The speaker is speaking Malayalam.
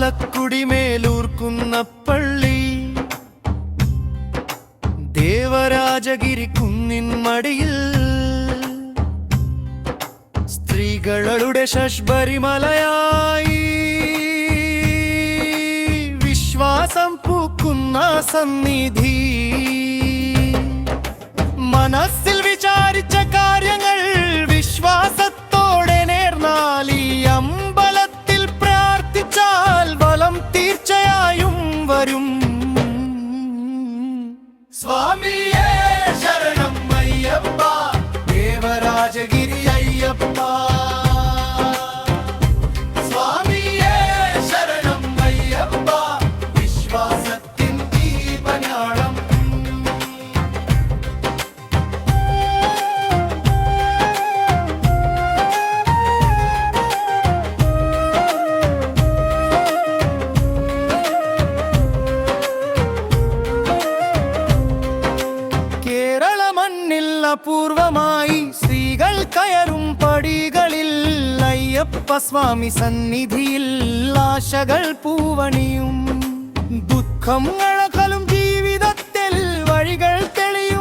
ചാലക്കുടിമേലൂർക്കുന്ന പള്ളി ദേവരാജഗിരി കുന്നിൻ മടിയിൽ സ്ത്രീകളുടെ ശഷ്ബരിമലയായി വിശ്വാസം പൂക്കുന്ന സന്നിധി. മനസ്സിൽ വിചാരിച്ച കാര്യങ്ങൾ വിശ്വാസത്തോടെ നേർന്നാൽ ഈ അമ്പലത്തിൽ പ്രാർത്ഥിച്ചാൽ ഫലം തീർച്ചയായും വരും. സ്വാമിയേ ശരണം അയ്യപ്പ, ദേവരാജഗിരി അയ്യപ്പ. സ്വാമിയേ ശരണം അയ്യപ്പ, വിശ്വാസത്തിൻ ദീപനാളം. കേരള മണ്ണിൽ അപൂർവമായി സ്ത്രീകൾ കയറും പടികളിൽ അയ്യപ്പ സ്വാമി സന്നിധിയിൽ ആശകൾ പൂവണിയും. ദുഃഖങ്ങളകലും ജീവിതത്തിൽ വഴികൾ തെളിയും.